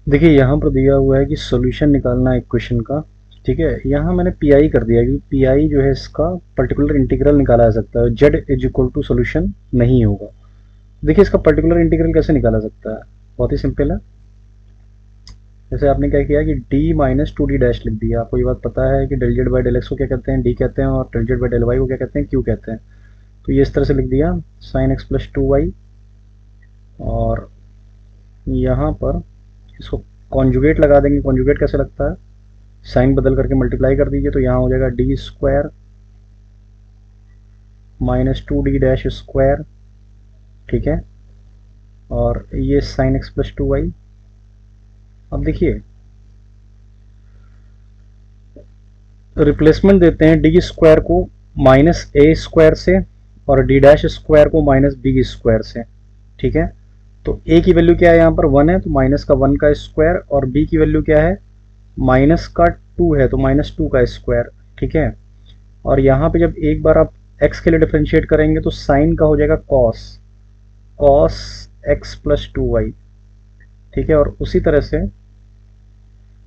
देखिए यहाँ पर दिया हुआ है कि सॉल्यूशन निकालना है इक्वेशन का। ठीक है, यहाँ मैंने पी आई कर दिया क्योंकि पी आई जो है इसका पर्टिकुलर इंटीग्रल निकाला जा सकता है, z is equal to solution नहीं होगा। देखिए इसका पर्टिकुलर इंटीग्रल कैसे निकाला सकता है, बहुत ही सिंपल है। जैसे आपने क्या किया कि d minus two d dash लिख दिया। आपको ये बात पता है कि del z by del x को क्या कहते हैं, d कहते हैं, और del z by del y को क्या कहते हैं, q कहते हैं। तो ये इस तरह से लिख दिया sine x plus two y, और यहाँ पर इसको कॉन्जुगेट लगा देंगे। कॉन्जुगेट कैसे लगता है, साइन बदल करके मल्टीप्लाई कर दीजिए, तो यहाँ हो जाएगा d square minus two d dash square. ठीक है, और ये sine x plus two y. अब देखिए रिप्लेसमेंट देते हैं डी स्क्वायर को माइनस ए स्क्वायर से और डी डैश स्क्वायर को माइनस बी स्क्वायर से। ठीक है, तो ए की वैल्यू क्या है, यहाँ पर वन है तो माइनस का वन का स्क्वायर, और बी की वैल्यू क्या है, माइनस का टू है तो माइनस टू का स्क्वायर। ठीक है, और यहाँ पे जब एक बार आप x के लिए डिफ्रेंशिएट करेंगे तो साइन का हो जाएगा cos, cos x plus two y. ठीक है, और उसी तरह से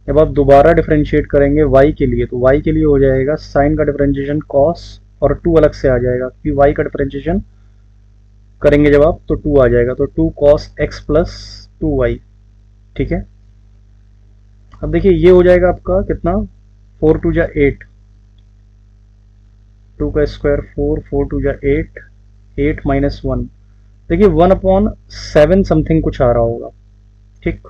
जब आप दोबारा डिफरेंशिएट करेंगे y के लिए, तो y के लिए हो जाएगा साइन का डिफरेंशिएशन cos, और 2 अलग से आ जाएगा क्योंकि y का डिफरेंशिएशन करेंगे जब आप तो 2 आ जाएगा, तो 2 cos x प्लस 2y। ठीक है, अब देखिए ये हो जाएगा आपका कितना, 4 टू जा 8, 2 का स्क्वायर 4, 4 टू जा 8, 8 माइनस 1। देखिए 1/7 समथिंग कुछ आ रहा होगा। ठीक,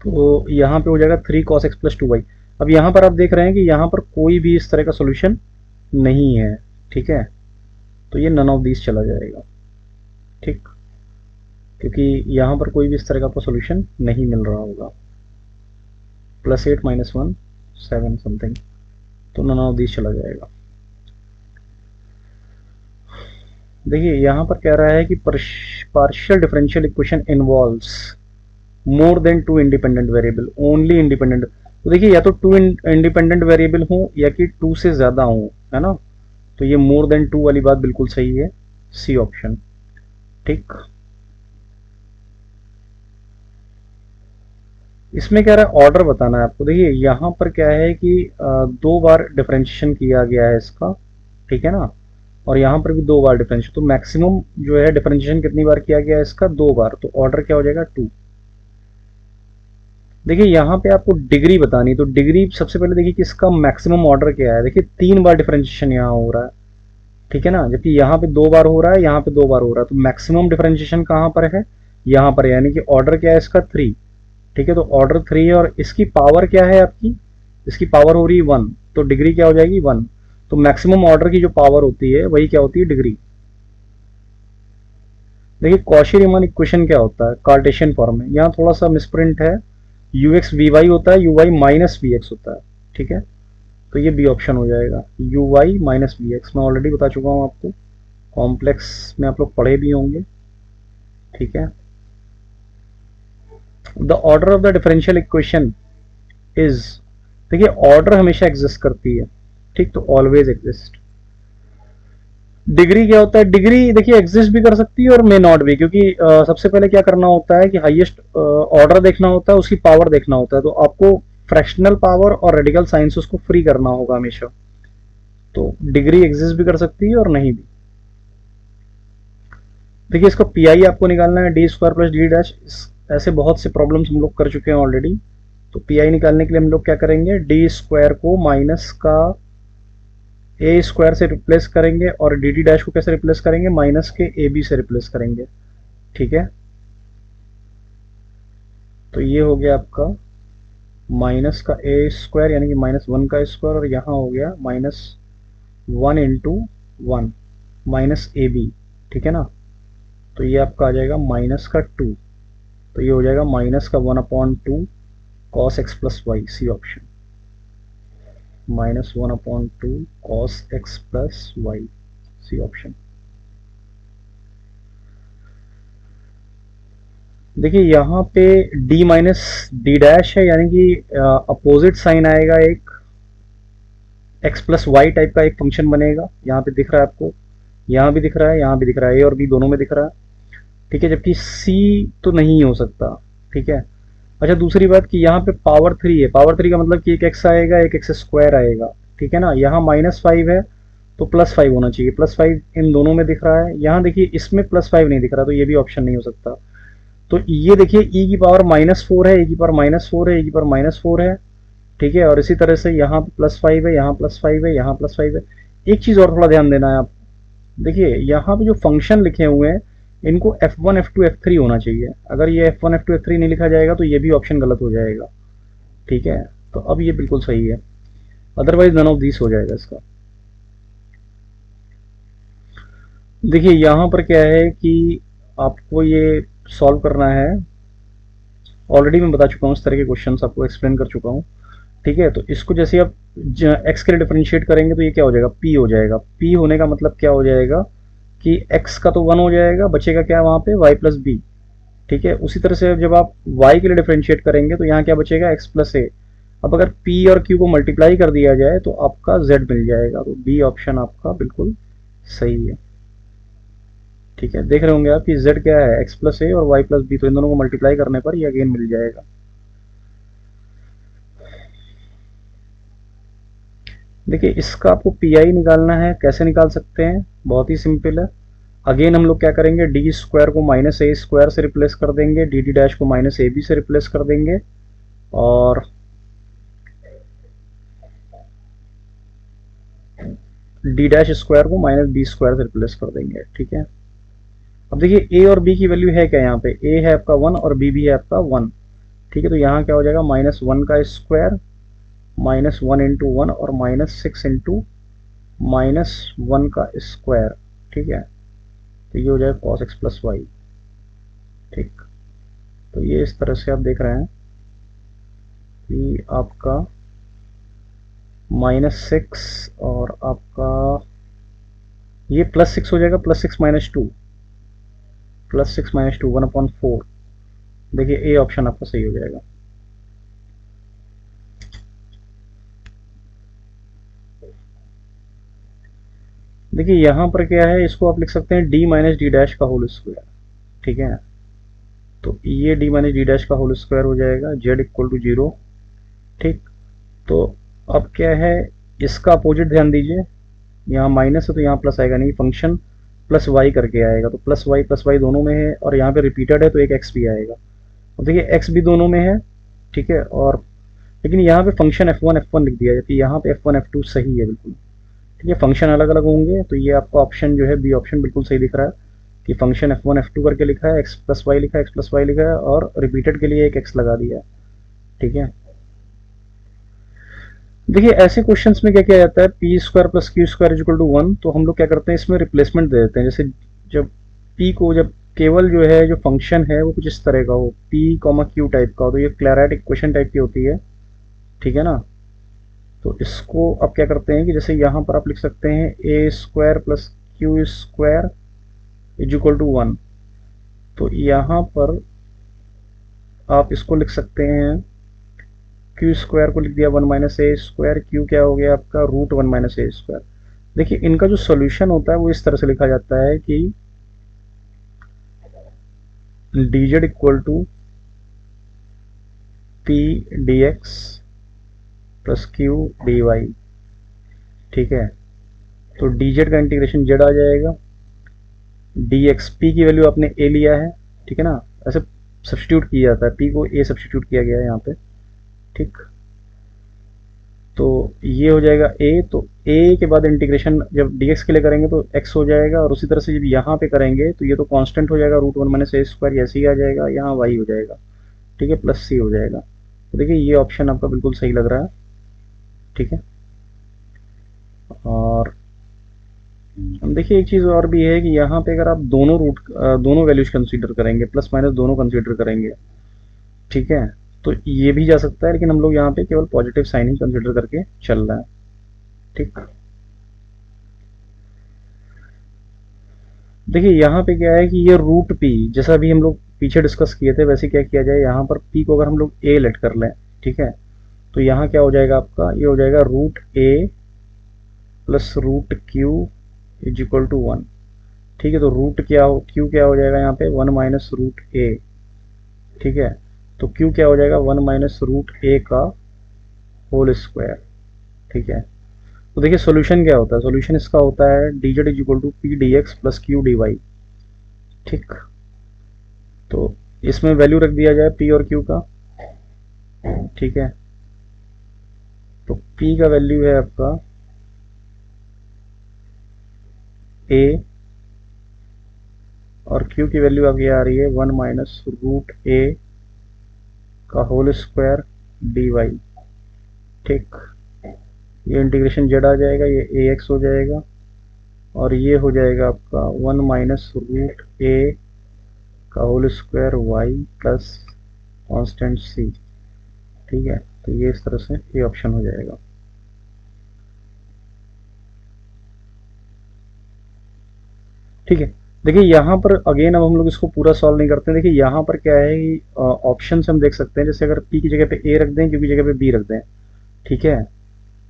तो यहाँ पे हो जाएगा 3 cos x plus two y. अब यहाँ पर आप देख रहे हैं कि यहाँ पर कोई भी इस तरह का सोल्यूशन नहीं है। ठीक है, तो ये नन ऑफ दीज चला जाएगा। ठीक, क्योंकि यहाँ पर कोई भी इस तरह का आपको सोल्यूशन नहीं मिल रहा होगा। प्लस 8 माइनस 1 7 समथिंग, तो नन ऑफ दीज चला जाएगा। देखिए यहाँ पर कह रहा है कि partial differential equation involves more than two independent variable, only independent. तो देखिए या तो टू इंडिपेंडेंट वेरिएबल हो या कि टू से ज्यादा हो, है ना। तो ये मोर देन टू वाली बात बिल्कुल सही है, सी ऑप्शन। ठीक, इसमें कह रहा है ऑर्डर बताना है आपको। देखिए यहाँ पर क्या है कि दो बार डिफरेंशिएशन किया गया है इसका, ठीक है ना, और यहाँ पर भी दो बार डिफरेंशिएशन, तो मैक्सिमम जो है डिफरेंशिएशन कितनी बार किया गया है इसका, दो बार, तो ऑर्डर क्या हो जाएगा, टू। देखिए यहाँ पे आपको डिग्री बतानी, तो डिग्री सबसे पहले देखिए कि इसका मैक्सिमम ऑर्डर क्या है। देखिए 3 बार डिफरेंशिएशन यहाँ हो रहा है, ठीक है ना, जबकि यहाँ पे 2 बार हो रहा है, यहाँ पे 2 बार हो रहा है, तो मैक्सिमम डिफरेंशिएशन कहाँ पर है, यहाँ पर, यानी कि ऑर्डर क्या है इसका, 3। ठीक है, तो ऑर्डर 3 है, और इसकी पावर क्या है आपकी, इसकी पावर हो रही है 1, तो डिग्री क्या हो जाएगी, 1। तो मैक्सिमम ऑर्डर की जो पावर होती है वही क्या होती है, डिग्री। देखिए कॉशी रीमान इक्वेशन क्या होता है, कार्टेशियन फॉर्म में, यहाँ थोड़ा सा मिसप्रिंट है, यू एक्स वी वाई होता है, u y minus v x होता है। ठीक है, तो ये बी ऑप्शन हो जाएगा, u y minus v x. मैं ऑलरेडी बता चुका हूँ आपको, कॉम्प्लेक्स में आप लोग पढ़े भी होंगे। ठीक है, the order of the differential equation is, देखिए ऑर्डर हमेशा एग्जिस्ट करती है, ठीक, तो ऑलवेज एग्जिस्ट। डिग्री क्या होता है, डिग्री देखिए एग्जिस्ट भी कर सकती है और मे नॉट भी, क्योंकि सबसे पहले क्या करना होता है कि हाईएस्ट ऑर्डर देखना होता है, उसकी पावर देखना होता है, तो आपको फ्रैक्शनल पावर और रेडिकल साइंस उसको फ्री करना होगा हमेशा। तो डिग्री एग्जिस्ट भी कर सकती है और नहीं भी। देखिए इसका पीआई आपको निकालना है, D square plus D dash. ऐसे बहुत से प्रॉब्लम्स हम लोग कर चुके हैं ऑलरेडी। तो पीआई निकालने के लिए हम लोग क्या करेंगे, डी स्क्वायर को माइनस का ए स्क्वायर से रिप्लेस करेंगे, और डी डी डैश को कैसे रिप्लेस करेंगे, माइनस के ए बी से रिप्लेस करेंगे। ठीक है, तो ये हो गया आपका माइनस का ए स्क्वायर यानी कि माइनस 1 का स्क्वायर, और यहाँ हो गया minus 1 into 1 minus a b. ठीक है ना, तो ये आपका आ जाएगा माइनस का 2, तो ये हो जाएगा माइनस का 1/2 cos x plus y, C option, minus 1/2 cos x plus y, C option. देखिए यहाँ पे d माइनस डी डैश है, यानी कि अपोजिट साइन आएगा, एक x प्लस वाई टाइप का एक फंक्शन बनेगा। यहाँ पे दिख रहा है आपको, यहाँ भी दिख रहा है, यहाँ भी दिख रहा है, ए और बी दोनों में दिख रहा है। ठीक है, जबकि सी तो नहीं हो सकता। ठीक है। अच्छा, दूसरी बात कि यहाँ पे पावर 3 है, पावर 3 का मतलब कि एक एक्स आएगा एक एक्स स्क्वायर आएगा। ठीक है ना, यहाँ -5 है तो +5 होना चाहिए, +5 इन दोनों में दिख रहा है, यहाँ देखिए इसमें +5 नहीं दिख रहा, तो ये भी ऑप्शन नहीं हो सकता। तो ये देखिए e की पावर -4 है, e की पावर -4 है, e की पावर -4 है। ठीक है, और इसी तरह से यहाँ +5 है, यहाँ +5 है, यहाँ +5 है। एक चीज़ और थोड़ा ध्यान देना है आप, देखिए यहाँ पे जो फंक्शन लिखे हुए हैं इनको F1 F2 F3 होना चाहिए। अगर ये F1 F2 F3 नहीं लिखा जाएगा तो ये भी ऑप्शन गलत हो जाएगा। ठीक है, तो अब ये बिल्कुल सही है, अदरवाइज नन ऑफ दिस हो जाएगा इसका। देखिए यहाँ पर क्या है कि आपको ये सॉल्व करना है, ऑलरेडी मैं बता चुका हूँ, इस तरह के क्वेश्चंस आपको एक्सप्लेन कर चुका हूँ। ठीक है, तो इसको जैसे आप एक्स के लिए डिफरेंशिएट करेंगे तो ये क्या हो जाएगा, p हो जाएगा। p होने का मतलब क्या हो जाएगा कि x का तो 1 हो जाएगा, बचेगा क्या वहाँ पे y प्लस बी। ठीक है, उसी तरह से जब आप y के लिए डिफरेंशिएट करेंगे तो यहाँ क्या बचेगा, x प्लस ए। अब अगर p और q को मल्टीप्लाई कर दिया जाए तो आपका z मिल जाएगा, तो बी ऑप्शन आपका बिल्कुल सही है। ठीक है, देख रहे होंगे आप कि z क्या है, x प्लस ए और y प्लस बी, तो इन दोनों को मल्टीप्लाई करने पर ये अगेन मिल जाएगा। देखिए इसका आपको पी निकालना है, कैसे निकाल सकते हैं, बहुत ही सिंपल है। अगेन हम लोग क्या करेंगे, डी स्क्वायर को -a² से रिप्लेस कर देंगे, डी डैश को -ab से रिप्लेस कर देंगे, और डी डैश स्क्वायर को -b² से रिप्लेस कर देंगे। ठीक है, अब देखिए ए और बी की वैल्यू है क्या, यहाँ पे ए है आपका 1 और बी भी है आपका 1। ठीक है, तो यहाँ क्या हो जाएगा, -1 का स्क्वायर, -1 इंटू 1 और -6 इंटू -1 का स्क्वायर। ठीक है, तो ये हो जाएगा cos x प्लस वाई। ठीक, तो ये इस तरह से आप देख रहे हैं कि आपका -6 और आपका ये +6 हो जाएगा, +6 -2, +6 -2 1/4। देखिए ए ऑप्शन आपका सही हो जाएगा। देखिए यहाँ पर क्या है, इसको आप लिख सकते हैं d माइनस डी डैश का होल स्क्वायर। ठीक है, तो ये d माइनस डी डैश का होल स्क्वायर हो जाएगा, z इक्वल टू 0। ठीक, तो अब क्या है, इसका अपोजिट ध्यान दीजिए, यहाँ माइनस है तो यहाँ प्लस आएगा नहीं, फंक्शन प्लस वाई करके आएगा, तो प्लस वाई दोनों में है, और यहाँ पे रिपीटेड है तो एक एक्स भी आएगा। और देखिए एक्स भी दोनों में है। ठीक है, और लेकिन यहाँ पे फंक्शन F1 लिख दिया है, जबकि यहाँ पे F1 F2 सही है बिल्कुल। ठीक है, फंक्शन अलग अलग होंगे, तो ये आपका ऑप्शन जो है बी ऑप्शन बिल्कुल सही दिख रहा है कि फंक्शन F1 F2 करके लिखा है, एक्स प्लस वाई लिखा है, एक्स प्लस वाई लिखा है, और रिपीटेड के लिए एक एक्स लगा दिया है। ठीक है, देखिए ऐसे क्वेश्चंस में क्या किया जाता है, p² plus q² equal to 1, तो हम लोग क्या करते हैं, इसमें रिप्लेसमेंट दे देते हैं। जैसे जब p को, जब केवल जो है जो फंक्शन है वो कुछ इस तरह का हो, p, q टाइप का हो, तो ये क्लैरेट इक्वेशन टाइप की होती है। ठीक है ना, तो इसको अब क्या करते हैं कि जैसे यहाँ पर आप लिख सकते हैं a² plus q² equal to 1, तो यहाँ पर आप इसको लिख सकते हैं, q² को लिख दिया 1 माइनस a², q क्या हो गया आपका √1 माइनस a²। देखिए इनका जो सॉल्यूशन होता है वो इस तरह से लिखा जाता है कि dz equal to p dx plus q dy। ठीक है, तो dz का इंटीग्रेशन z आ जाएगा, dx p की वैल्यू आपने a लिया है। ठीक है ना, ऐसे सब्स्टिट्यूट किया जाता है, p को a सब्स्टिट्यूट किया गया है यहाँ पे। ठीक, तो ये हो जाएगा a, तो a के बाद इंटीग्रेशन जब dx के लिए करेंगे तो x हो जाएगा, और उसी तरह से जब यहाँ पे करेंगे तो ये तो कांस्टेंट हो जाएगा, √1 माइनस a², ऐसे ही आ जाएगा, यहाँ y हो जाएगा। ठीक है, प्लस c हो जाएगा। तो देखिए ये ऑप्शन आपका बिल्कुल सही लग रहा है। ठीक है, और देखिए एक चीज़ और भी है कि यहाँ पे अगर आप दोनों वैल्यूज कंसीडर करेंगे, प्लस माइनस दोनों कंसीडर करेंगे, ठीक है, तो ये भी जा सकता है, लेकिन हम लोग यहाँ पे केवल पॉजिटिव साइन ही कंसीडर करके चल रहा है। ठीक, देखिए यहाँ पे क्या है कि ये √p, जैसा भी हम लोग पीछे डिस्कस किए थे वैसे क्या किया जाए, यहाँ पर p को अगर हम लोग a लेट कर लें, ठीक है, तो यहाँ क्या हो जाएगा आपका, ये हो जाएगा √a plus √q is equal to 1। ठीक है, तो रूट क्या हो, क्यू क्या हो जाएगा यहाँ पे 1 माइनस रूट ए। ठीक है, तो क्यू क्या हो जाएगा 1 माइनस रूट ए का होल स्क्वायर। ठीक है, तो देखिए सोल्यूशन क्या होता है, सोल्यूशन इसका होता है d z is equal to p d x plus q d y. ठीक, तो इसमें वैल्यू रख दिया जाए पी और क्यू का। ठीक है, तो पी का वैल्यू है आपका ए और क्यू की वैल्यू आपकी आ रही है 1 माइनस रूट ए का होल स्क्वायर डी वाई। ठीक, ये इंटीग्रेशन जेड आ जाएगा, ये ए एक्स हो जाएगा और ये हो जाएगा आपका 1 माइनस रूट ए का whole square Y plus constant C. ठीक है, तो ये इस तरह से ये ऑप्शन हो जाएगा। ठीक है, देखिए यहाँ पर अगेन अब हम लोग इसको पूरा सॉल्व नहीं करते हैं। देखिए यहाँ पर क्या है कि ऑप्शन से हम देख सकते हैं, जैसे अगर पी की जगह पे ए रख दें, क्यू की जगह पे बी रख दें। ठीक है,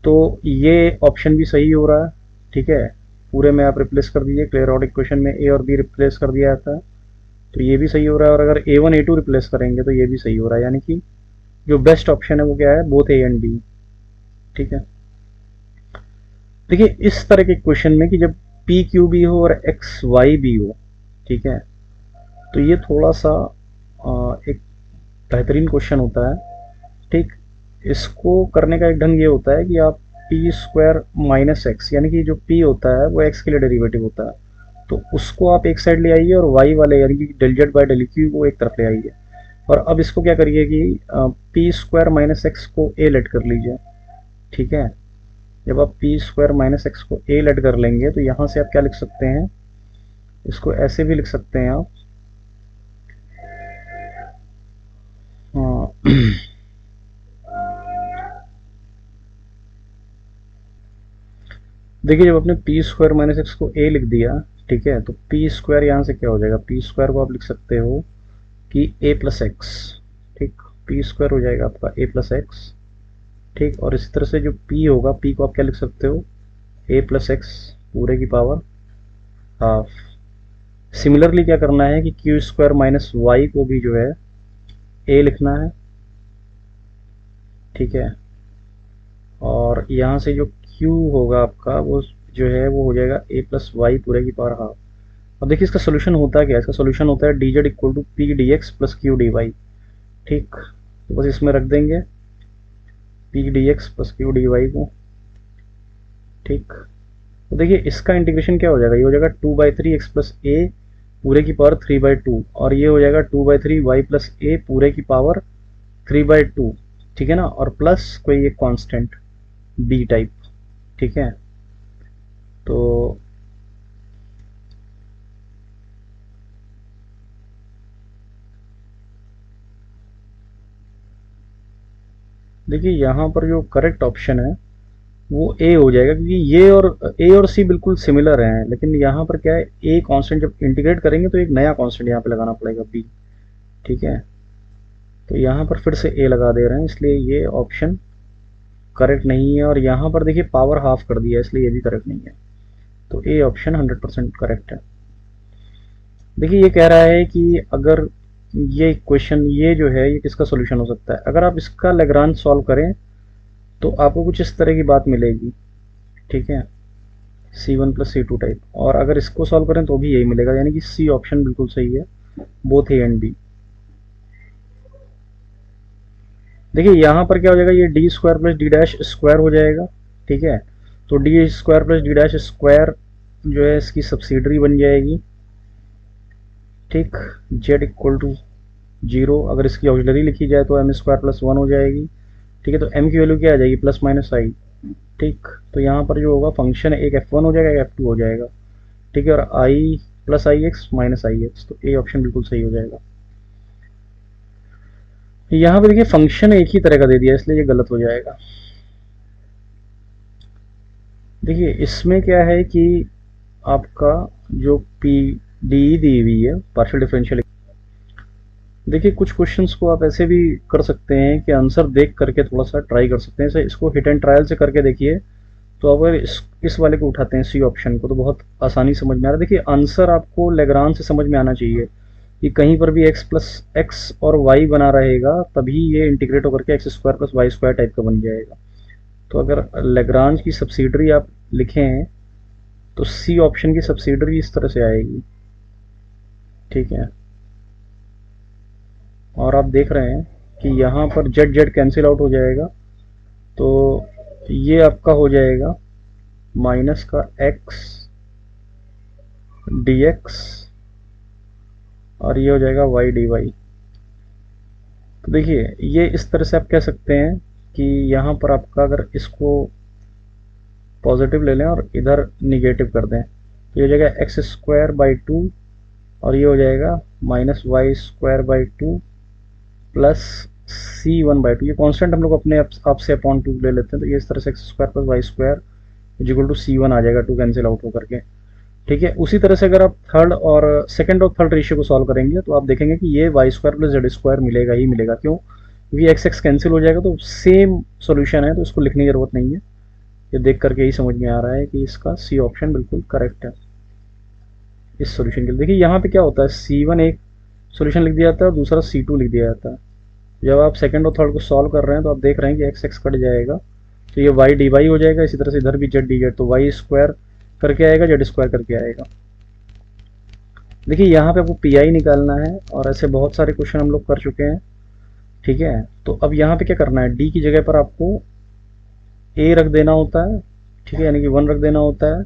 तो ये ऑप्शन भी सही हो रहा है। ठीक है, पूरे में आप रिप्लेस कर दीजिए, क्लियर इक्वेशन में ए और बी रिप्लेस कर दिया जाता है, तो ये भी सही हो रहा है। और अगर ए वन ए टू रिप्लेस करेंगे तो ये भी सही हो रहा है, यानी कि जो बेस्ट ऑप्शन है वो क्या है, बोथ ए एंड बी। ठीक है, देखिए इस तरह के क्वेश्चन में कि जब पी क्यू भी हो और एक्स वाई भी हो, ठीक है, तो ये थोड़ा सा एक बेहतरीन क्वेश्चन होता है। ठीक, इसको करने का एक ढंग ये होता है कि आप पी स्क्वायर माइनस एक्स, यानी कि जो पी होता है वो एक्स के लिए डेरिवेटिव होता है, तो उसको आप एक साइड ले आइए और वाई वाले यानी कि del z by del q को एक तरफ ले आइए। और अब इसको क्या करिए कि पी स्क्वायर माइनस एक्स को ए लेट कर लीजिए। ठीक है, जब आप पी स्क्वायर माइनस एक्स को ए लेट कर लेंगे तो यहाँ से आप क्या लिख सकते हैं, इसको ऐसे भी लिख सकते हैं आप। देखिए जब आपने पी स्क्वायर माइनस एक्स को ए लिख दिया, ठीक है, तो पी स्क्वायर यहाँ से क्या हो जाएगा, पी स्क्वायर को आप लिख सकते हो कि ए प्लस एक्स। ठीक, पी स्क्वायर हो जाएगा आपका ए प्लस एक्स। ठीक, और इसी तरह से जो p होगा, p को आप क्या लिख सकते हो, a प्लस एक्स पूरे की पावर हाफ। सिमिलरली क्या करना है कि क्यू स्क्वायर माइनस वाई को भी जो है a लिखना है। ठीक है, और यहाँ से जो q होगा आपका वो जो है वो हो जाएगा a प्लस वाई पूरे की पावर हाफ। अब देखिए इसका सोल्यूशन होता है क्या, इसका सोल्यूशन होता है d z equal to p d x plus q d y. ठीक, तो बस इसमें रख देंगे p d x plus q d y को। ठीक, तो देखिए इसका इंटीग्रेशन क्या हो जाएगा, ये हो जाएगा 2/3 एक्स प्लस ए पूरे की पावर 3/2 और ये हो जाएगा 2/3 वाई प्लस ए पूरे की पावर 3/2। ठीक है ना, और प्लस कोई एक कांस्टेंट बी टाइप। ठीक है, तो देखिए यहाँ पर जो करेक्ट ऑप्शन है वो ए हो जाएगा, क्योंकि ए और सी बिल्कुल सिमिलर हैं, लेकिन यहाँ पर क्या है, ए कांस्टेंट जब इंटीग्रेट करेंगे तो एक नया कांस्टेंट यहाँ पे लगाना पड़ेगा बी। ठीक है, तो यहाँ पर फिर से ए लगा दे रहे हैं, इसलिए ये ऑप्शन करेक्ट नहीं है। और यहाँ पर देखिए पावर हाफ कर दिया, इसलिए ये भी करेक्ट नहीं है, तो ए ऑप्शन 100% करेक्ट है। देखिए ये कह रहा है कि अगर ये क्वेश्चन ये जो है ये किसका सोल्यूशन हो सकता है, अगर आप इसका लेग्रांज सॉल्व करें तो आपको कुछ इस तरह की बात मिलेगी। ठीक है, C1 प्लस C2 टाइप, और अगर इसको सॉल्व करें तो भी यही मिलेगा, यानी कि सी ऑप्शन बिल्कुल सही है, बोथ ए एंड बी। देखिए यहाँ पर क्या हो जाएगा, ये D square plus D dash square हो जाएगा। ठीक है, तो D square plus D dash square जो है इसकी सब्सिडरी बन जाएगी। ठीक, जेड इक्वल टू 0, अगर इसकी ऑक्सिलरी लिखी जाए तो एम स्क्वायर प्लस 1 हो जाएगी। ठीक है, तो एम की वैल्यू क्या आ जाएगी, प्लस माइनस आई। ठीक, तो यहाँ पर जो होगा फंक्शन एक f1 हो जाएगा, एक f2 हो जाएगा। ठीक है, और आई प्लस आई एक्स माइनस आई एक्स, तो ए ऑप्शन बिल्कुल सही हो जाएगा। यहाँ पे देखिए फंक्शन एक ही तरह का दे दिया, इसलिए ये गलत हो जाएगा। देखिए इसमें क्या है कि आपका जो पी डी दी हुई है पार्शियल डिफरेंशियल, देखिए कुछ क्वेश्चंस को आप ऐसे भी कर सकते हैं कि आंसर देख करके थोड़ा सा ट्राई कर सकते हैं, इसको हिट एंड ट्रायल से करके देखिए तो अगर इस वाले को उठाते हैं सी ऑप्शन को, तो बहुत आसानी समझ में आ रहा है। देखिए आंसर आपको लेग्रांज से समझ में आना चाहिए कि कहीं पर भी x प्लस एक्स और y बना रहेगा तभी ये इंटीग्रेट होकर के x square plus Y square type का बन जाएगा। तो अगर लेग्रांज की सब्सिडरी आप लिखें तो सी ऑप्शन की सब्सिडरी इस तरह से आएगी, ठीक है। और आप देख रहे हैं कि यहाँ पर जेड जेड कैंसिल आउट हो जाएगा, तो ये आपका हो जाएगा माइनस का x dx और ये हो जाएगा y dy। तो देखिए ये इस तरह से आप कह सकते हैं कि यहाँ पर आपका अगर इसको पॉजिटिव ले लें और इधर निगेटिव कर दें तो ये हो जाएगा एक्स स्क्वायर बाई 2 और ये हो जाएगा minus y square by 2 plus c one by 2। ये कांस्टेंट हम लोग अपने आप से अपॉन 2 ले लेते हैं, तो ये इस तरह से X square plus Y square is equal to C one आ जाएगा, 2 कैंसिल आउट होकर के, ठीक है। उसी तरह से अगर आप थर्ड और सेकंड और थर्ड रेशियो को सॉल्व करेंगे तो आप देखेंगे कि ये y square plus z square मिलेगा ही मिलेगा। क्यों? क्योंकि एक्स एक्स कैंसिल हो जाएगा, तो सेम सॉल्यूशन है, तो इसको लिखने की जरूरत नहीं है। ये देख करके ही समझ में आ रहा है कि इसका सी ऑप्शन बिल्कुल करेक्ट है इस सॉल्यूशन के लिए। देखिए यहाँ पे क्या होता है, C1 एक सॉल्यूशन लिख दिया जाता है और दूसरा C2 लिख दिया जाता है। जब आप सेकंड और थर्ड को सॉल्व कर रहे हैं तो आप देख रहे हैं कि एक्स एक्स कट जाएगा, तो ये वाई डी वाई हो जाएगा। इसी तरह से इधर भी जेड डी जेड, तो वाई स्क्वायर करके आएगा, जेड स्क्वायर करके आएगा। देखिए यहाँ पे आपको पी आई निकालना है और ऐसे बहुत सारे क्वेश्चन हम लोग कर चुके हैं, ठीक है। तो अब यहाँ पे क्या करना है, डी की जगह पर आपको ए रख देना होता है, ठीक है, यानी कि 1 रख देना होता है।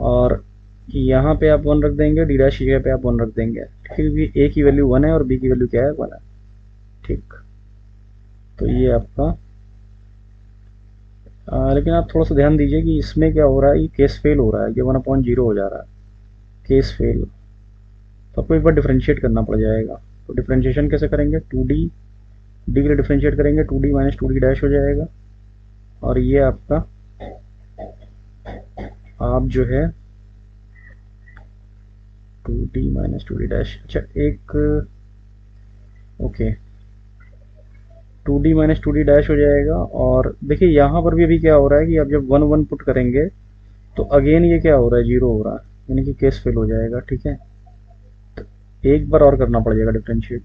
और यहाँ पे आप 1 रख देंगे, डी डैश की जगह पे आप 1 रख देंगे, ठीक है, क्योंकि ए की वैल्यू 1 है और बी की वैल्यू क्या है, 1 है, ठीक। तो ये आपका लेकिन आप थोड़ा सा ध्यान दीजिए कि इसमें क्या हो रहा है, ये केस फेल हो रहा है, ये 1/0 हो जा रहा है, केस फेल। तो आपको एक बार डिफ्रेंशिएट करना पड़ जाएगा। तो डिफ्रेंशिएशन कैसे करेंगे, 2d, डी के लिए डिफ्रेंशिएट करेंगे, 2d माइनस 2d डैश हो जाएगा। और ये आपका आप जो है 2d माइनस 2d डैश, अच्छा एक okay 2d minus 2d dash हो जाएगा। और देखिए यहाँ पर भी अभी क्या हो रहा है कि आप जब 1 1 पुट करेंगे तो अगेन ये क्या हो रहा है, 0 हो रहा है, यानी कि केस फेल हो जाएगा, ठीक है। तो एक बार और करना पड़ जाएगा डिफ्रेंशिएट,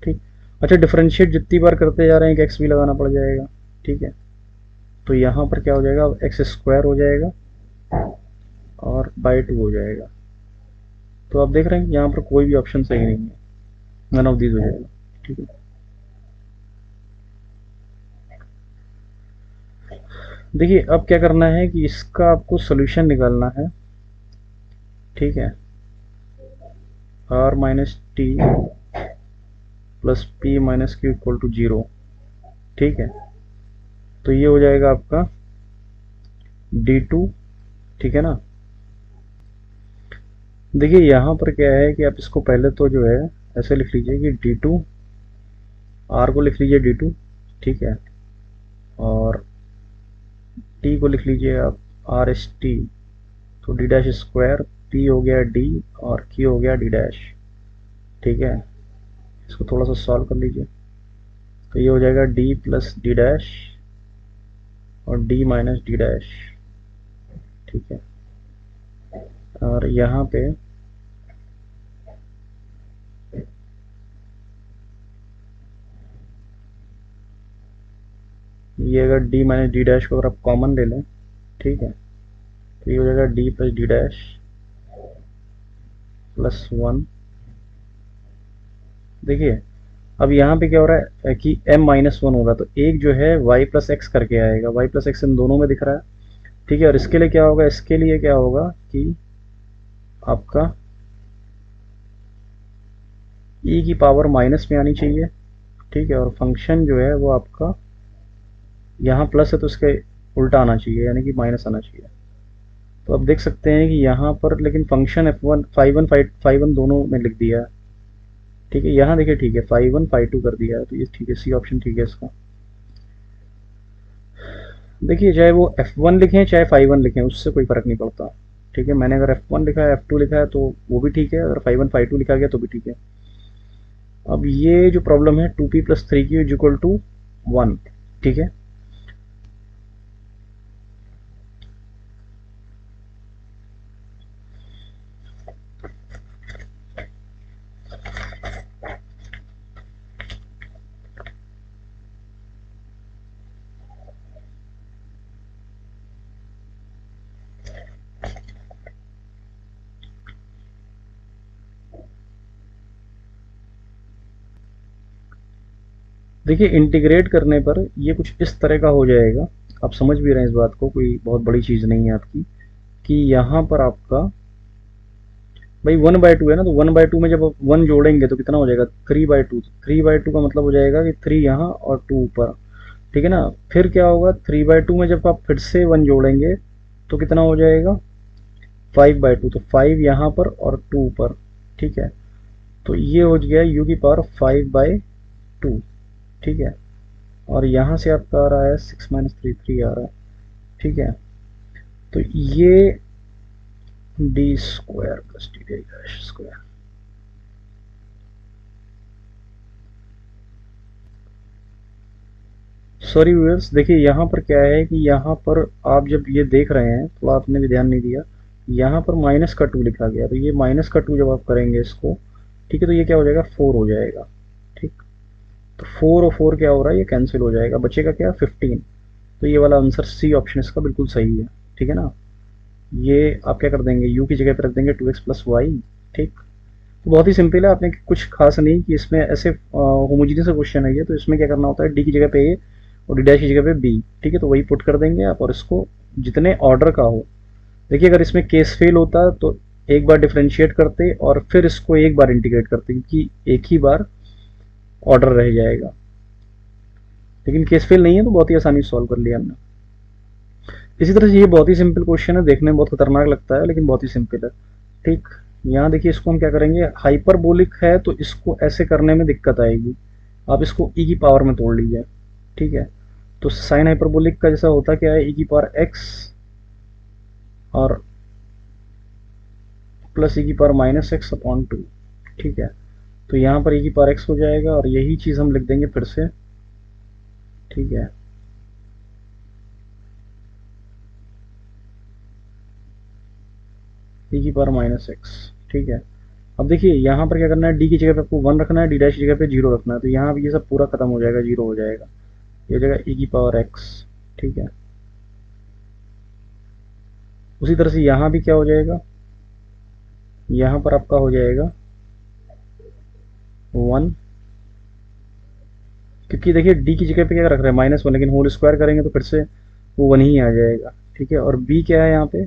ठीक। अच्छा डिफ्रेंशिएट जितनी बार करते जा रहे हैं एक एक्स भी लगाना पड़ जाएगा, ठीक है। तो यहाँ पर क्या हो जाएगा, एक्स स्क्वायर हो जाएगा और बाई 2 हो जाएगा। तो आप देख रहे हैं कि यहाँ पर कोई भी ऑप्शन सही नहीं है, नन ऑफ दीज हो जाएगा, ठीक है। देखिए अब क्या करना है कि इसका आपको सोल्यूशन निकालना है, ठीक है। r minus t plus p minus q equal to 0, ठीक है। तो ये हो जाएगा आपका d2, ठीक है ना। देखिए यहाँ पर क्या है कि आप इसको पहले तो जो है ऐसे लिख लीजिए कि d2, r को लिख लीजिए d2, ठीक है, और t को लिख लीजिए आप आर एस टी। तो डी डैश स्क्वायर, p हो गया d और q हो गया d डैश, ठीक है। इसको थोड़ा सा सॉल्व कर लीजिए, तो ये हो जाएगा d प्लस डी डैश और d माइनस डी डैश, ठीक है। और यहाँ पे ये अगर d माइनस डी डैश को अगर आप कॉमन ले लें, ठीक है, तो ये हो जाएगा d plus D dash plus 1। देखिए अब यहाँ पे क्या हो रहा है कि m माइनस 1 होगा, तो एक जो है y प्लस एक्स करके आएगा, y प्लस एक्स इन दोनों में दिख रहा है, ठीक है। और इसके लिए क्या होगा, इसके लिए क्या होगा कि आपका e की पावर माइनस में आनी चाहिए, ठीक है। और फंक्शन जो है वो आपका यहाँ प्लस है तो इसके उल्टा आना चाहिए, यानी कि माइनस आना चाहिए। तो आप देख सकते हैं कि यहाँ पर लेकिन फंक्शन f1 फाई वन दोनों में लिख दिया है, ठीक है। यहाँ देखिए ठीक है, फाई1 फाई2 कर दिया है, तो ये ठीक है, सी ऑप्शन ठीक है इसका। देखिए चाहे वो f1 लिखें चाहे फाई1 लिखें उससे कोई फर्क नहीं पड़ता, ठीक है। मैंने अगर f1 लिखा है f2 लिखा है तो वो भी ठीक है, अगर फाई1 फाई2 लिखा गया तो भी ठीक है। अब ये जो प्रॉब्लम है 2p plus 3q is equal to 1, ठीक है। देखिए इंटीग्रेट करने पर ये कुछ इस तरह का हो जाएगा, आप समझ भी रहे हैं इस बात को, कोई बहुत बड़ी चीज़ नहीं है आपकी, कि यहाँ पर आपका भाई 1/2 है ना, तो 1/2 में जब आप 1 जोड़ेंगे तो कितना हो जाएगा 3/2। 3/2 का मतलब हो जाएगा कि 3 यहाँ और 2 ऊपर, ठीक है ना। फिर क्या होगा 3/2 में जब आप फिर से 1 जोड़ेंगे तो कितना हो जाएगा 5/2, तो 5 यहाँ पर और 2 ऊपर, ठीक है। तो ये हो गया u की पावर 5/2, ठीक है। और यहाँ से आपका आ रहा है 6 - 3 3 आ रहा है, ठीक है। तो ये d square plus D dash square, sorry viewers, देखिए यहाँ पर क्या है कि यहाँ पर आप जब ये देख रहे हैं तो आपने भी ध्यान नहीं दिया, यहाँ पर माइनस का 2 लिखा गया, तो ये माइनस का 2 जब आप करेंगे इसको, ठीक है, तो ये क्या हो जाएगा 4 हो जाएगा, ठीक। तो 4 और 4 क्या हो रहा है, ये कैंसिल हो जाएगा, बचेगा क्या 15। तो ये वाला आंसर सी ऑप्शन इसका बिल्कुल सही है, ठीक है ना। ये आप क्या कर देंगे, u की जगह पर रख देंगे 2x + y, ठीक। तो बहुत ही सिंपल है, आपने कुछ खास नहीं कि इसमें ऐसे होमोजीनियस क्वेश्चन है ये, तो इसमें क्या करना होता है, डी की जगह पे ए और डी डैश की जगह पे बी, ठीक है, तो वही पुट कर देंगे आप, और इसको जितने ऑर्डर का हो, देखिए अगर इसमें केस फेल होता तो एक बार डिफ्रेंशिएट करते और फिर इसको एक बार इंटीग्रेट करते, क्योंकि एक ही बार ऑर्डर रह जाएगा, लेकिन केस फेल नहीं है तो बहुत ही आसानी से सॉल्व कर लिया हमने। इसी तरह से ये बहुत ही सिंपल क्वेश्चन है, देखने में बहुत खतरनाक लगता है लेकिन बहुत ही सिंपल है, ठीक। यहाँ देखिए इसको हम क्या करेंगे, हाइपरबोलिक है तो इसको ऐसे करने में दिक्कत आएगी, आप इसको e की पावर में तोड़ लीजिए, ठीक है। तो साइन हाइपरबोलिक का जैसा होता क्या है, e की पावर x और प्लस e की पावर -x/2, ठीक है। तो यहाँ पर e की पावर x हो जाएगा और यही चीज़ हम लिख देंगे फिर से, ठीक है। e की पावर -x, ठीक है। अब देखिए यहाँ पर क्या करना है, d की जगह पे आपको 1 रखना है, d डैश की जगह पे 0 रखना है, तो यहाँ ये सब पूरा खत्म हो जाएगा, 0 हो जाएगा, ये हो जाएगा e की पावर x, ठीक है। उसी तरह से यहाँ भी क्या हो जाएगा, यहाँ पर आपका हो जाएगा 1, क्योंकि देखिए d की जगह पे क्या रख रहे हैं -1, लेकिन होल स्क्वायर करेंगे तो फिर से वो 1 ही आ जाएगा, ठीक है। और b क्या है यहाँ पे,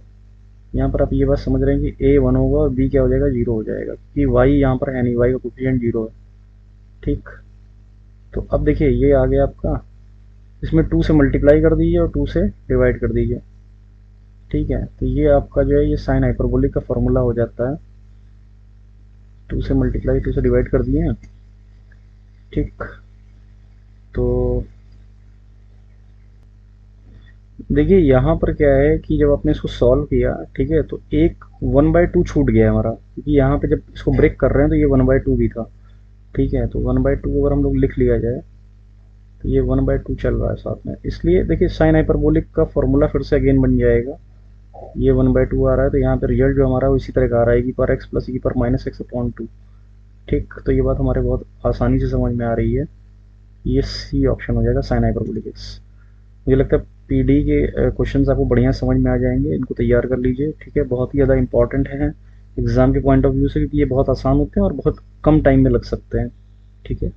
यहाँ पर आप ये बात समझ रहे हैं कि a 1 होगा और b क्या हो जाएगा 0 हो जाएगा, क्योंकि y यहाँ पर है नहीं, y का कोफिशिएंट 0 है, ठीक। तो अब देखिए ये आ गया आपका, इसमें 2 से मल्टीप्लाई कर दीजिए और 2 से डिवाइड कर दीजिए, ठीक है। तो ये आपका जो है ये साइन हाइपरबोलिक का फॉर्मूला हो जाता है, 2 से मल्टीप्लाई 2 से डिवाइड कर दिए, ठीक। तो देखिए यहाँ पर क्या है कि जब आपने इसको सॉल्व किया, ठीक है, तो एक 1/2 छूट गया हमारा, क्योंकि यहाँ पे जब इसको ब्रेक कर रहे हैं तो ये 1/2 भी था, ठीक है। तो 1/2 अगर हम लोग लिख लिया जाए तो ये 1/2 चल रहा है साथ में, इसलिए देखिए साइन हाइपरबोलिक का फॉर्मूला फिर से अगेन बन जाएगा, ये 1/2 आ रहा है, तो यहाँ पे रिजल्ट जो हमारा है इसी तरह का आ रहा है, e की पावर x प्लस e की पावर -x/2, ठीक। तो ये बात हमारे बहुत आसानी से समझ में आ रही है, ये सी ऑप्शन हो जाएगा साइन हाइपरबोलिक x। मुझे लगता है पीडी के क्वेश्चंस आपको बढ़िया समझ में आ जाएंगे, इनको तैयार कर लीजिए, ठीक है। बहुत ही ज़्यादा इंपॉर्टेंट है एग्जाम के पॉइंट ऑफ व्यू से, क्योंकि ये बहुत आसान होते हैं और बहुत कम टाइम में लग सकते हैं, ठीक है।